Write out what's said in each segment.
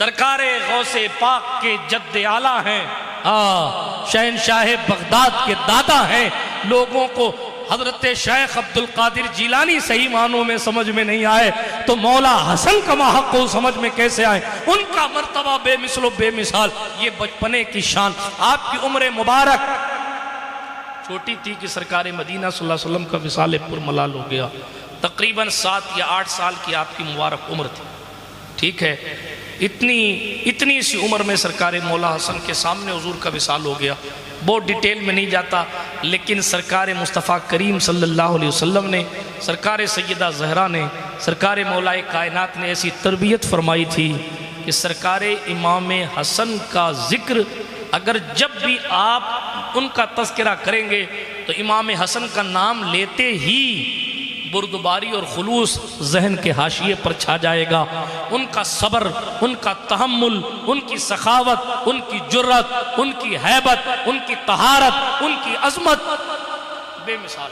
سرکار غوث پاک کے جد اعلیٰ ہیں، شہنشاہ بغداد کے دادا ہیں۔ لوگوں کو حضرت شیخ عبد القادر جیلانی صحیح معنوں میں سمجھ میں نہیں آئے تو مولا حسن کا ماحق کو سمجھ میں کیسے آئے؟ ان کا مرتبہ بے مثل و بے مثال، یہ بچپنے کی شان۔ آپ کی عمر مبارک چھوٹی تھی کہ سرکار مدینہ صلی اللہ علیہ وسلم کا وصال پرملال ہو گیا، تقریباً 7 یا 8 سال کی آپ کی مبارک عمر تھی، ٹھیک ہے؟ اتنی سی عمر میں سرکار مولا حسن کے سامنے حضور کا وصال ہو گیا۔ بہت ڈیٹیل میں نہیں جاتا، لیکن سرکار مصطفیٰ کریم صلی اللہ علیہ وسلم نے، سرکار سیدہ زہرا نے، سرکار مولا کائنات نے ایسی تربیت فرمائی تھی کہ سرکار امام حسن کا ذکر اگر جب بھی آپ ان کا تذکرہ کریں گے تو امام حسن کا نام لیتے ہی بردباری اور خلوص ذہن کے حاشیے پر چھا جائے گا۔ ان کا صبر، ان کا تحمل، ان کی سخاوت، ان کی جرت، ان کی ہیبت، ان کی طہارت، ان کی عظمت بے مثال۔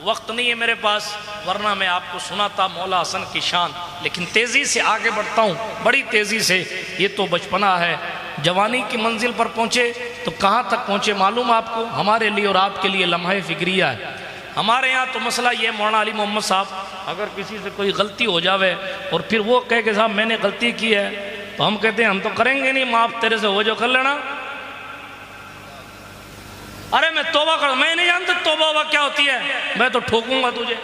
وقت نہیں ہے میرے پاس، ورنہ میں آپ کو سناتا مولا حسن کی شان، لیکن تیزی سے آگے بڑھتا ہوں، بڑی تیزی سے۔ یہ تو بچپنا ہے، جوانی کی منزل پر پہنچے تو کہاں تک پہنچے معلوم آپ کو؟ ہمارے لیے اور آپ کے لیے لمحہ فکریہ ہے۔ ہمارے یہاں تو مسئلہ یہ مولانا علی محمد صاحب اگر کسی سے کوئی غلطی ہو جاوے اور پھر وہ کہے کہ صاحب میں نے غلطی کی ہے تو ہم کہتے ہیں ہم تو کریں گے نہیں، معاف تیرے سے ہو جو کر لینا۔ ارے میں توبہ کر، میں نہیں جانتا توبہ کیا ہوتی ہے، میں تو ٹھوکوں گا تجھے۔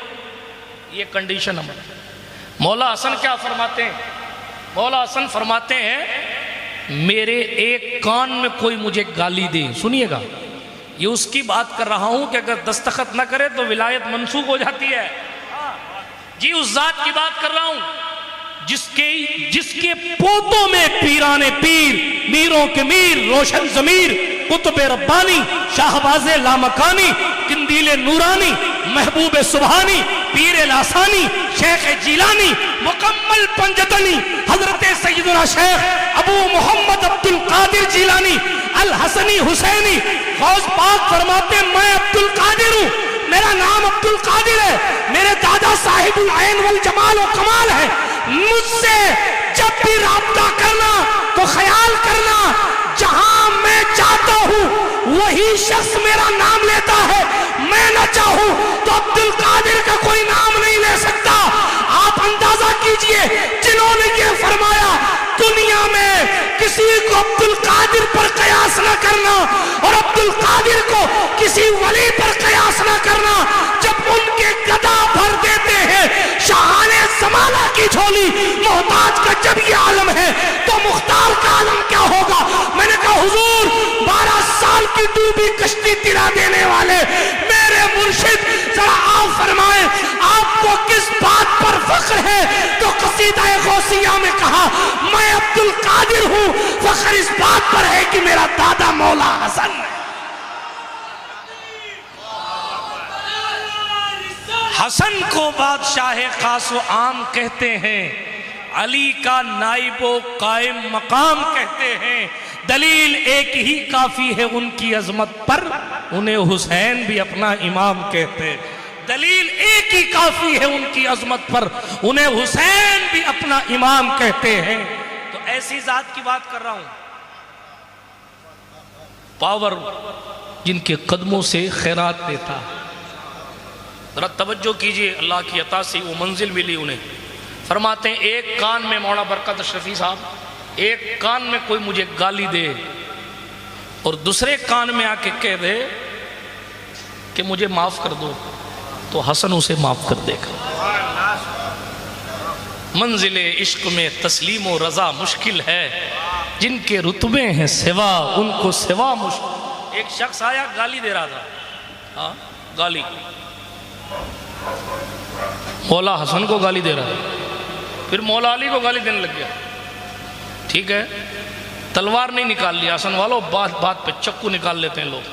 یہ کنڈیشن ہماری۔ مولا حسن کیا فرماتے ہیں؟ مولا حسن فرماتے ہیں میرے ایک کان میں کوئی مجھے گالی دے، سنیے گا، یہ اس کی بات کر رہا ہوں کہ اگر دستخط نہ کرے تو ولایت منسوخ ہو جاتی ہے۔ جی اس ذات کی بات کر رہا ہوں جس کے پودوں میں پیران پیر، میروں کے میر، روشن ضمیر، قطب ربانی، شاہباز لامکانی، قندیل نورانی، محبوب سبحانی، پیر لاسانی، شیخ جیلانی، مکمل پنجتنی، حضرت سیدنا شیخ ابو محمد عبد القادر جیلانی الحسنی حسینی غوث پاک فرماتے ہیں میں عبد القادر ہوں، میرا نام عبد القادر ہے، میرے دادا صاحب العین والجمال و کمال ہے۔ مجھ سے جب بھی رابطہ کرنا تو خیال کرنا جہاں میں چاہتا ہوں وہی شخص میرا نام لیتا ہے، میں نہ چاہوں تو عبد القادر کا کوئی نام نہیں لے سکتا۔ آپ اندازہ کیجئے جنہوں نے یہ فرمایا دنیا میں کسی کو عبد القادر پر قیاس نہ کرنا اور عبد القادر کو کسی ولی پر قیاس نہ کرنا، جب ان کے گدا بھر دیتے ہیں شاہان زمانہ کی جھولی، محتاج کا جب یہ عالم ہے تو مختار کا عالم کیا ہوگا؟ میں نے کہا حضور 12 سال کی ڈوبی کشتی ترا دینے والے میرے مرشد، ذرا آپ فرمائیں آپ کو کس بات پر فخر ہے؟ تو قصیدہ غوثیہ میں کہا میں عبد القادر ہوں، فخر اس بات پر ہے کہ میرا دادا مولا حسن ہے۔ حسن کو بادشاہ خاص و عام کہتے ہیں، علی کا نائب و قائم مقام کہتے ہیں، دلیل ایک ہی کافی ہے ان کی عظمت پر، انہیں حسین بھی اپنا امام کہتے ہیں۔ دلیل ایک ہی کافی ہے ان کی عظمت پر، انہیں حسین بھی اپنا امام کہتے ہیں۔ تو ایسی ذات کی بات کر رہا ہوں، پاور جن کے قدموں سے خیرات دیتا۔ ذرا توجہ کیجئے، اللہ کی عطا سے وہ منزل ملی انہیں۔ فرماتے ہیں ایک کان میں مولانا برکت اشرفی صاحب ایک کان میں کوئی مجھے گالی دے اور دوسرے کان میں آ کے کہہ دے کہ مجھے معاف کر دو تو حسن اسے معاف کر دے گا۔ منزل عشق میں تسلیم و رضا مشکل ہے، جن کے رتبے ہیں سوا ان کو سوا مشکل۔ ایک شخص آیا گالی دے رہا تھا، گالی، مولا حسن کو گالی دے رہا ہے، پھر مولا علی کو گالی دینے لگ گیا۔ ٹھیک ہے، تلوار نہیں نکال لیا حسن والوں، بات بات پہ چکو نکال لیتے ہیں لوگ۔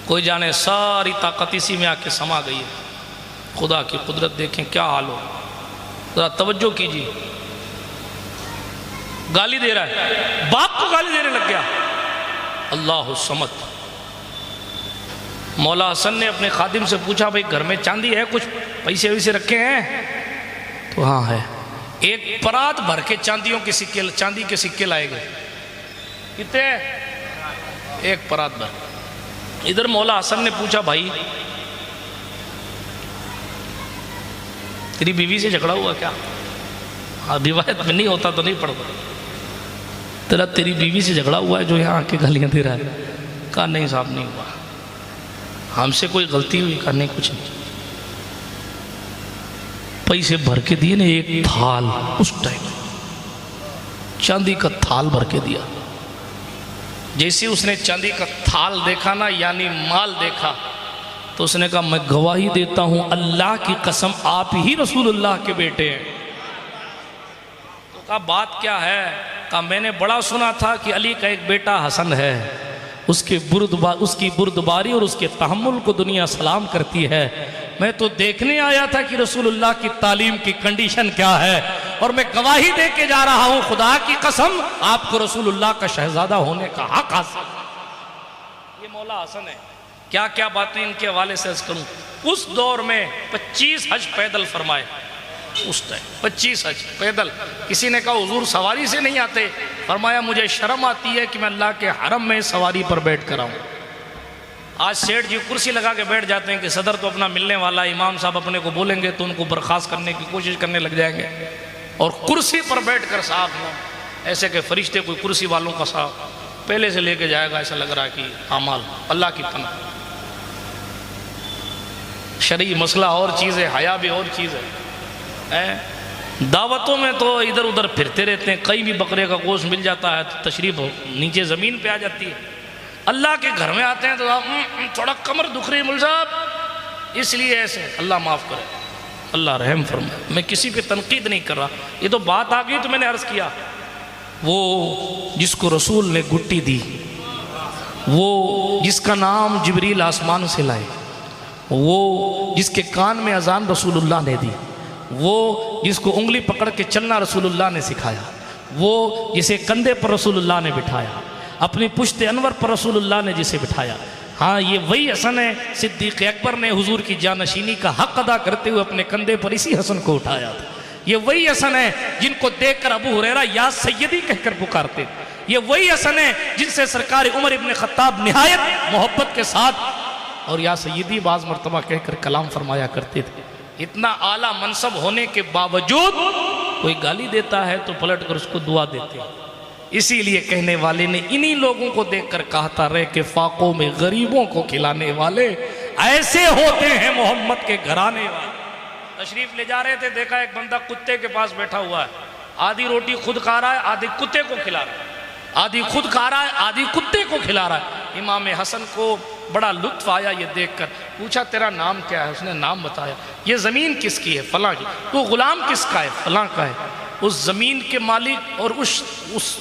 کوئی جانے ساری طاقت اسی میں آ کے سما گئی ہے۔ خدا کی قدرت دیکھیں کیا حال ہو، ذرا توجہ کیجیے۔ گالی دے رہا ہے، باپ کو گالی دینے لگ گیا۔ اللہ الصمد۔ مولا حسن نے اپنے خادم سے پوچھا بھئی گھر میں چاندی ہے، کچھ پیسے ویسے رکھے ہیں؟ تو ہاں ہے۔ ایک پرات بھر کے چاندی کے سکے لائے گئے. کتنے؟ ایک پرات بھر. ادھر مولا حسن نے پوچھا بھائی تیری بیوی سے جھگڑا ہوا کیا؟ روایت میں نہیں ہوتا تو نہیں پڑھتا. تیری بیوی سے جھگڑا ہوا ہے جو یہاں آ کے گالیاں دے رہا ہے؟ کہا نہیں صاحب نہیں ہوا. ہم سے کوئی غلطی ہوئی؟ کہا نہیں کچھ نہیں. پیسے بھر کے دیے نا ایک تھال، اس ٹائم چاندی کا تھال بھر کے دیا. جیسے اس نے چاندی کا تھال دیکھا نا یعنی مال دیکھا تو اس نے کہا میں گواہی دیتا ہوں اللہ کی قسم آپ ہی رسول اللہ کے بیٹے ہیں. تو کہا بات کیا ہے؟ کہا میں نے بڑا سنا تھا کہ علی کا ایک بیٹا حسن ہے، اس کی بردباری اور اس کے تحمل کو دنیا سلام کرتی ہے. میں تو دیکھنے آیا تھا کہ رسول اللہ کی تعلیم کی کنڈیشن کیا ہے اور میں گواہی دے کے جا رہا ہوں خدا کی قسم آپ کو رسول اللہ کا شہزادہ ہونے کا حق حاصل. یہ مولا حسن ہے. کیا کیا باتیں ان کے حوالے سے عرض کروں. اس دور میں 25 حج پیدل فرمائے. اس ٹائم 25 حج پیدل. کسی نے کہا حضور سواری سے نہیں آتے؟ فرمایا مجھے شرم آتی ہے کہ میں اللہ کے حرم میں سواری پر بیٹھ کر آؤں. آج سیٹھ جی کرسی لگا کے بیٹھ جاتے ہیں کہ صدر تو اپنا ملنے والا، امام صاحب اپنے کو بولیں گے تو ان کو برخاست کرنے کی کوشش کرنے لگ جائیں گے. اور کرسی پر بیٹھ کر صاحب ایسے کہ فرشتے کوئی کرسی والوں کا صاحب پہلے سے لے کے جائے گا، ایسا لگ رہا ہے کہ اعمال اللہ کی پناہ. شرعی مسئلہ اور چیز ہے، حیا بھی اور چیز ہے. دعوتوں میں تو ادھر ادھر پھرتے رہتے ہیں، کہیں بھی بکرے کا گوشت مل جاتا ہے تو تشریف نیچے زمین پہ آ جاتی ہے. اللہ کے گھر میں آتے ہیں تو تھوڑا کمر دکھ رہی مل صاحب اس لیے ایسے. اللہ معاف کرے، اللہ رحم فرمائے. میں کسی پہ تنقید نہیں کر رہا، یہ تو بات آ گئی تو میں نے عرض کیا. وہ جس کو رسول نے گٹی دی، وہ جس کا نام جبریل آسمان سے لائے، وہ جس کے کان میں اذان رسول اللہ نے دی، وہ جس کو انگلی پکڑ کے چلنا رسول اللہ نے سکھایا، وہ جسے کندھے پر رسول اللہ نے بٹھایا، اپنی پشت انور پر رسول اللہ نے جسے بٹھایا. ہاں یہ وہی حسن ہے صدیق اکبر نے حضور کی جانشینی کا حق ادا کرتے ہوئے اپنے کندھے پر اسی حسن کو اٹھایا تھا. یہ وہی حسن ہے جن کو دیکھ کر ابو ہریرہ یا سیدی کہہ کر پکارتے. یہ وہی حسن ہے جن سے سرکار عمر ابن خطاب نہایت محبت کے ساتھ اور یا سیدی بعض مرتبہ کہہ کر کلام فرمایا کرتے تھے. اتنا اعلیٰ منصب ہونے کے باوجود کوئی گالی دیتا ہے تو پلٹ کر اس کو دعا دیتے ہیں. اسی لیے کہنے والے نے انہی لوگوں کو دیکھ کر کہا تھا رہے کہ فاقوں میں غریبوں کو کھلانے والے ایسے ہوتے ہیں محمد کے گھرانے والے. تشریف لے جا رہے تھے، دیکھا ایک بندہ کتے کے پاس بیٹھا ہوا ہے، آدھی روٹی خود کھا رہا ہے، آدھی کتے کو کھلا رہا ہے، آدھی خود کھا رہا ہے، آدھی کتے کو کھلا رہا ہے. امام حسن کو بڑا لطف آیا یہ دیکھ کر. پوچھا تیرا نام کیا ہے؟ اس نے نام بتایا. یہ زمین کس کی ہے؟ فلاں کی. تو غلام کس کا ہے؟ فلاں کا ہے. اس زمین کے مالک اور اس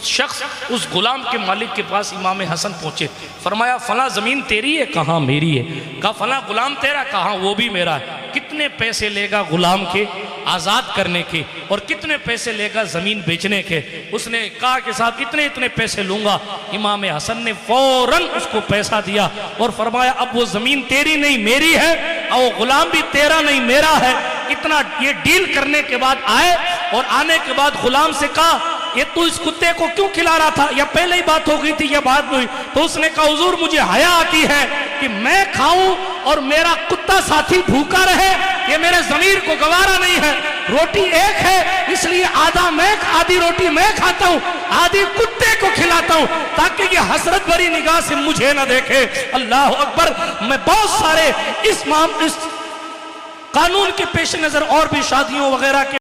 شخص اس غلام کے مالک کے پاس امام حسن پہنچے. فرمایا فلاں زمین تیری ہے؟ کہاں میری ہے. کہا فلاں غلام تیرا؟ کہاں وہ بھی میرا ہے. کتنے پیسے لے گا غلام کے آزاد کرنے کے اور کتنے پیسے لے گا زمین بیچنے کے؟ اس نے کہا کہ صاحب اتنے پیسے لوں گا. امام حسن نے فوراً اس کو پیسہ دیا اور فرمایا اب وہ زمین تیری نہیں میری ہے اور وہ غلام بھی تیرا نہیں میرا ہے. اتنا یہ ڈیل کرنے کے بعد آئے اور آنے کے بعد غلام سے کہا یہ تو اس کتے کو کیوں کھلا رہا تھا؟ یا پہلے ہی بات ہو گئی تھی یا بعد میں ہوئی؟ تو اس نے کہا حضور مجھے حیا آتی ہے کہ میں کھاؤں اور میرا کتا ساتھی بھوکا رہے، یہ میرے ضمیر کو گوارا نہیں ہے. روٹی ایک ہے اس لیے آدھی روٹی میں کھاتا ہوں، آدھی کتے کو کھلاتا ہوں تاکہ یہ حسرت بھری نگاہ سے مجھے نہ دیکھے. اللہ اکبر. میں بہت سارے اس قانون کے پیش نظر اور بھی شادیوں وغیرہ کے